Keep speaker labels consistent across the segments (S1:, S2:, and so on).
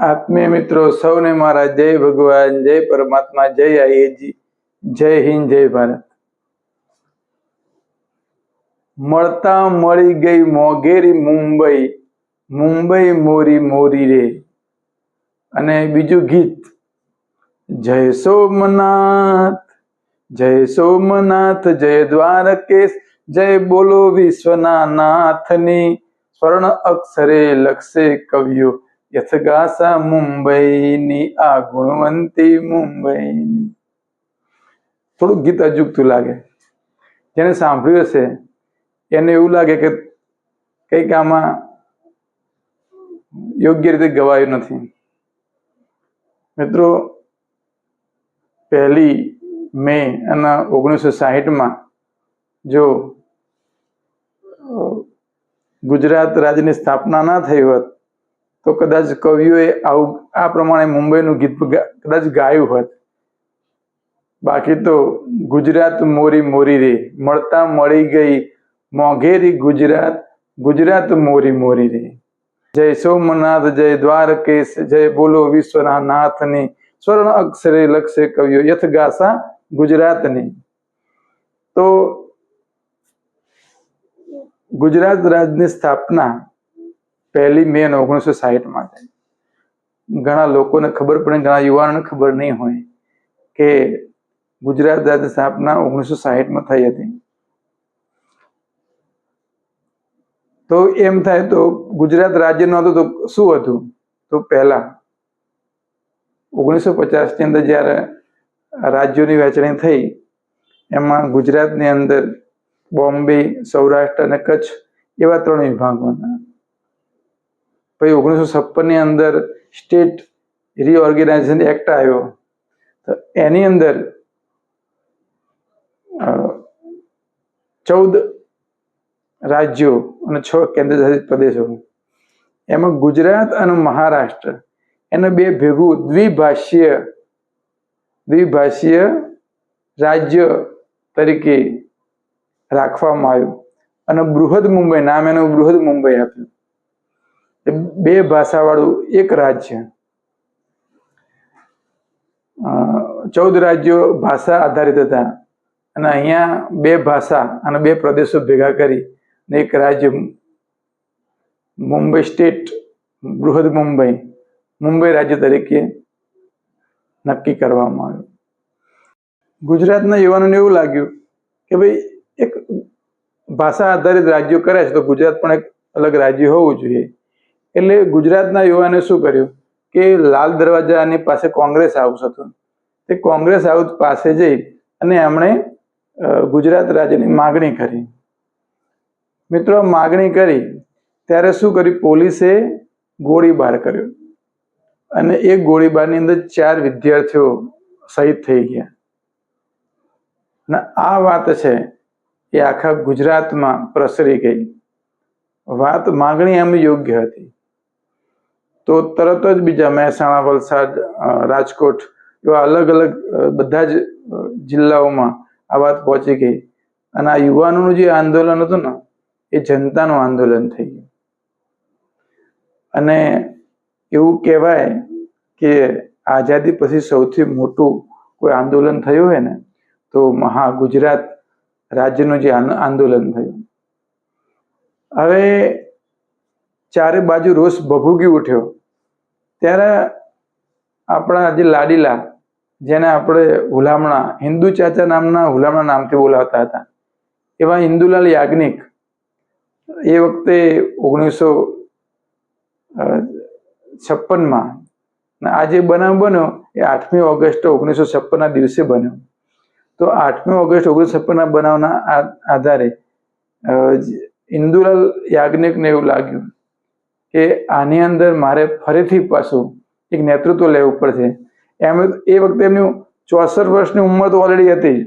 S1: આત્મીય મિત્રો સૌને મારા જય ભગવાન, જય પરમાત્મા, જય આઈએજી, જય હિન્દ, જય ભારત. મળતા મળી ગઈ મોઘેરી મુંબઈ, મુંબઈ મોરી મોરી રે. અને બીજું ગીત, જય સોમનાથ, જય સોમનાથ, જય દ્વારકેશ, જય બોલો વિશ્વના નાથની. સ્વર્ણ અક્ષરે લખશે કવિઓ, યથગાસા મુંબઈની, આ ગુણવંતી મુંબઈની. થોડું ગીત અજુગતું લાગે, જેને સાંભળ્યું હશે એને એવું લાગે કે કંઈક આમાં યોગ્ય રીતે ગવાયું નથી. મિત્રો, 1 મે અને 1960 જો ગુજરાત રાજ્યની સ્થાપના ના થઈ હોત તો કદાચ કવિઓએ આ પ્રમાણે મુંબઈનું ગીત કદાચ ગાયું હોત. બાકી તો ગુજરાત મોરી મોરી રે, મળતા મળી ગઈ મોઘેરી ગુજરાત, ગુજરાત મોરી મોરી રે. જય સોમનાથ, જય દ્વારકેશ, જય બોલો વિશ્વના નાથની. સ્વર્ણ અક્ષરે લખશે કવિઓ, યથગાસા ગુજરાતની. તો ગુજરાત રાજ્યની સ્થાપના 1 મે 1960 થઈ. ઘણા લોકોને ખબર પડે, ઘણા યુવાનોને ખબર નહીં હોય કે ગુજરાત રાજ્યની સ્થાપના 1960 થઈ હતી. તો એમ થાય તો ગુજરાત રાજ્ય નહોતું તો શું હતું? તો પહેલા 1950ની અંદર જ્યારે રાજ્યોની વહેંચણી થઈ, એમાં ગુજરાતની અંદર બોમ્બે, સૌરાષ્ટ્ર અને કચ્છ એવા 3 વિભાગો હતા. પછી 1956ની અંદર સ્ટેટ રીઓર્ગેનાઇઝેશન એક્ટ આવ્યો, તો એની અંદર 14 રાજ્યો અને 6 કેન્દ્રશાસિત પ્રદેશો, એમાં ગુજરાત અને મહારાષ્ટ્ર એને 2 ભેગું દ્વિભાષીય રાજ્ય તરીકે રાખવામાં આવ્યું અને બૃહદ મુંબઈ નામ એનું બૃહદ મુંબઈ આપ્યું. 2 ભાષાવાળું એક રાજ્ય. 14 રાજ્યો ભાષા આધારિત હતા અને અહીંયા 2 ભાષા અને 2 પ્રદેશો ભેગા કરી એક રાજ્ય મુંબઈ સ્ટેટ, બૃહદ મુંબઈ રાજ્ય તરીકે નક્કી કરવામાં આવ્યું. ગુજરાતના યુવાનોને એવું લાગ્યું કે ભાઈ એક ભાષા આધારિત રાજ્યો કરે છે તો ગુજરાત પણ એક અલગ રાજ્ય હોવું જોઈએ. એટલે ગુજરાતના યુવાને શું કર્યું કે લાલ દરવાજાની પાસે કોંગ્રેસ હાઉસ હતું, તે કોંગ્રેસ હાઉસ પાસે જઈ અને એમણે ગુજરાત રાજ્યની માગણી કરી. મિત્રો, માગણી કરી ત્યારે શું કર્યું? પોલીસે ગોળીબાર કર્યો અને એ ગોળીબારની અંદર 4 વિદ્યાર્થીઓ શહીદ થઈ ગયા. અને આ વાત છે એ આખા ગુજરાતમાં પ્રસરી ગઈ. વાત માગણી એમ યોગ્ય હતી તો તરત જ બીજા મહેસાણા, વલસાડ, રાજકોટ એવા અલગ અલગ બધા જ જિલ્લાઓમાં આ વાત પહોંચી ગઈ અને આ યુવાનોનું જે આંદોલન હતું ને એ જનતાનું આંદોલન થઈ ગયું. અને એવું કહેવાય કે આઝાદી પછી સૌથી મોટું કોઈ આંદોલન થયું હોય ને તો ગુજરાત રાજ્યનું જે આંદોલન થયું. હવે ચારે બાજુ રોષ ભભૂકી ઉઠ્યો ત્યારે આપણા જે લાડીલા, જેને આપણે હુલામણા, હિન્દુ ચાચા નામના હુલામણા નામથી બોલાવતા હતા, એવા ઇન્દુલાલ યાજ્ઞિક એ વખતે 1956 આ જે બનાવ બન્યો એ 8મી ઓગસ્ટ 1956 દિવસે બન્યો. તો 8મી ઓગસ્ટ 1956 બનાવના આધારે ઇન્દુલાલ યાજ્ઞિકને એવું લાગ્યું કે આની અંદર મારે ફરીથી પાછું એક નેતૃત્વ લેવું પડશે. એ વખતે એમની 64 વર્ષની ઉંમર તો ઓલરેડી હતી.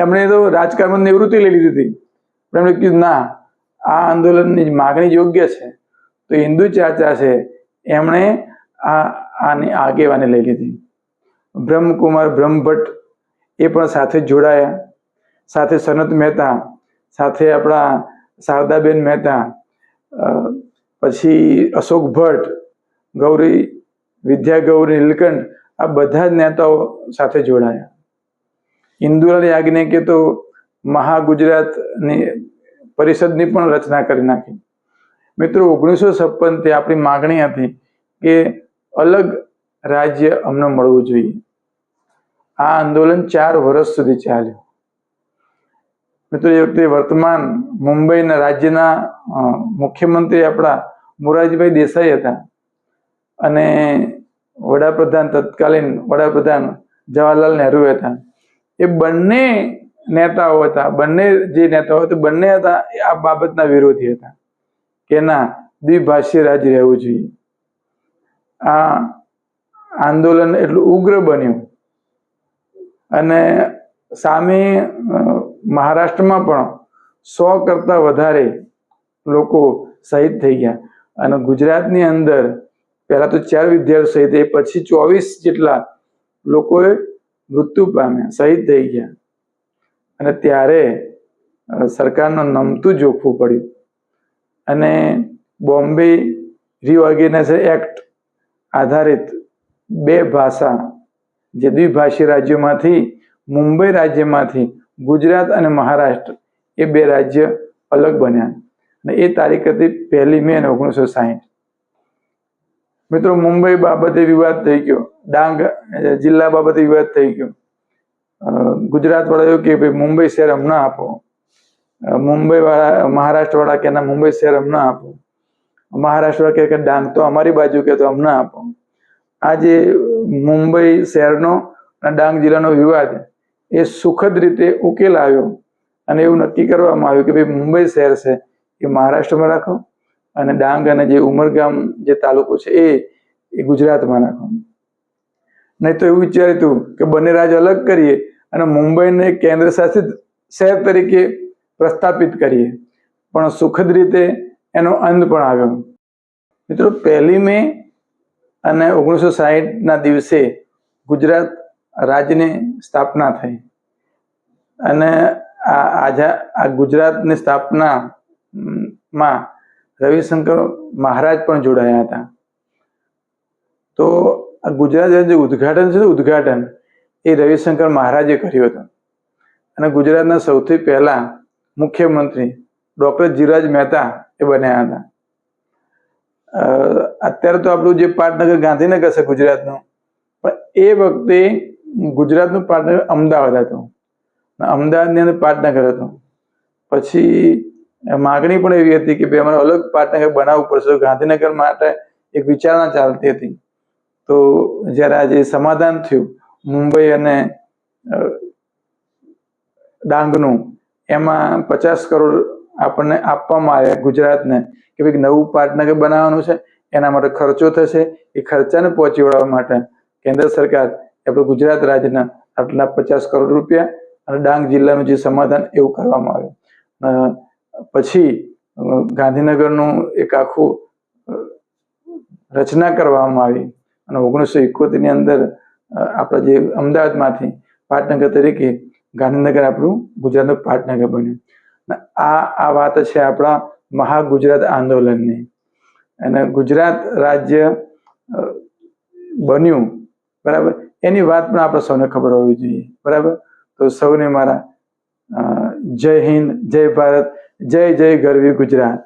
S1: એમણે તો રાજકારણમાં નિવૃત્તિ લઈ લીધી હતી, પણ એમણે કીધું ના, આ આંદોલનની માગણી યોગ્ય છે. તો હિન્દુ ચાચા છે એમણે આની આગેવાની લઈ લીધી. બ્રહ્મકુમાર બ્રહ્મભટ્ટ એ પણ સાથે જોડાયા, સાથે સનત મહેતા, સાથે આપણા શારદાબેન મહેતા, પછી અશોક ભટ્ટ, ગૌરી વિદ્યાગૌરી, નીલકંઠ, આ બધા જ નેતાઓ સાથે જોડાયા. ઇન્દુલાલ યાજ્ઞિકે તો મહાગુજરાતની પરિષદની પણ રચના કરી નાખી. મિત્રો, 1956 આપણી માગણી હતી કે અલગ રાજ્ય અમને મળવું જોઈએ. આ આંદોલન 4 વર્ષ સુધી ચાલ્યું. મિત્રો, એ વખતે વર્તમાન મુંબઈના રાજ્યના મુખ્યમંત્રી આપણા મોરારજીભાઈ દેસાઈ હતા અને તત્કાલીન વડાપ્રધાન જવાહરલાલ નહેરુ હતા. એ બંને નેતાઓ હતા, બંને હતા આ બાબતના વિરોધી હતા કે ના, દ્વિભાષી રાજ્ય રહેવું જોઈએ. આ આંદોલન એટલું ઉગ્ર બન્યું અને સામે મહારાષ્ટ્રમાં પણ 100 કરતા વધારે લોકો શહીદ થઈ ગયા. અને ગુજરાતની અંદર પહેલા તો 4 વિદ્યાર્થીઓ શહીદ થઈ, પછી 24 જેટલા લોકોએ મૃત્યુ પામ્યા, શહીદ થઈ ગયા. અને ત્યારે સરકારનું નમતું જોખવું પડ્યું અને બોમ્બે રિઓર્ગેનાઇઝેશન એક્ટ આધારિત 2 ભાષા, જે દ્વિભાષી રાજ્યોમાંથી મુંબઈ રાજ્યમાંથી ગુજરાત અને મહારાષ્ટ્ર એ 2 રાજ્ય અલગ બન્યા અને એ તારીખ હતી 1 મે 1960. મિત્રો, મુંબઈ બાબતે વિવાદ થઈ ગયો, ડાંગ જિલ્લા બાબતે વિવાદ થઈ ગયો. ગુજરાત વાળા એવું કે ભાઈ મુંબઈ શહેર અમને આપો, મુંબઈ વાળા મહારાષ્ટ્ર વાળા કે ના મુંબઈ શહેર અમને આપો, મહારાષ્ટ્ર વાળા કે ડાંગ તો અમારી બાજુ કે તો અમને આપો. આ જે મુંબઈ શહેરનો અને ડાંગ જિલ્લાનો વિવાદ એ સુખદ રીતે ઉકેલ આવ્યો અને એવું નક્કી કરવામાં આવ્યું કે ભાઈ મુંબઈ શહેર છે એ મહારાષ્ટ્રમાં રાખો અને ડાંગ અને જે ઉમરગામ જે તાલુકો છે એ ગુજરાતમાં રાખો. નહીં તો એવું વિચાર્યું હતું કે બંને રાજ્ય અલગ કરીએ અને મુંબઈને કેન્દ્ર શાસિત શહેર તરીકે પ્રસ્થાપિત કરીએ, પણ સુખદ રીતે એનો અંત પણ આવ્યો. મિત્રો, 1 મે અને 1960ના દિવસે ગુજરાત રાજ્યની સ્થાપના થઈ અને આ ગુજરાતની સ્થાપનામાં રવિશંકર મહારાજ પણ જોડાયા હતા. તો આ ગુજરાત જે ઉદ્ઘાટન એ રવિશંકર મહારાજે કર્યું હતું અને ગુજરાતના સૌથી પહેલા મુખ્યમંત્રી ડોક્ટર જીરાજ મહેતા એ બન્યા હતા. અત્યારે તો આપણું જે પાટનગર ગાંધીનગર છે ગુજરાતનું, પણ એ વખતે ગુજરાતનું પાટનગર અમદાવાદ હતું. અમદાવાદની અંદર પાટનગર હતું. પછી માગણી પણ એવી હતી કે ભાઈ અમારે અલગ પાટનગર બનાવવું પડશે. ગાંધીનગર માટે એક વિચારણા ચાલતી હતી. તો જ્યારે આજે સમાધાન થયું મુંબઈ અને ડાંગનું, એમાં 50 કરોડ આપણને આપવામાં આવ્યા ગુજરાતને કે ભાઈ નવું પાટનગર બનાવવાનું છે, એના માટે ખર્ચો થશે. એ ખર્ચાને પહોંચી વળવા માટે કેન્દ્ર સરકાર આપણે ગુજરાત રાજ્યના આટલા 50 કરોડ રૂપિયા અને ડાંગ જિલ્લાનું જે સમાધાન એવું કરવામાં આવ્યું. પછી ગાંધીનગરનું એક આખું રચના કરવામાં આવી અને 1971ની અંદર આપણા જે અમદાવાદમાંથી પાટનગર તરીકે ગાંધીનગર આપણું ગુજરાતનું પાટનગર બન્યું. આ વાત છે આપણા મહાગુજરાત આંદોલનની. અને ગુજરાત રાજ્ય બન્યું, બરાબર, એની વાત પણ આપણે સૌને ખબર હોવી જોઈએ, બરાબર. તો સૌને મારા જય હિન્દ, જય ભારત, જય જય ગરવી ગુજરાત.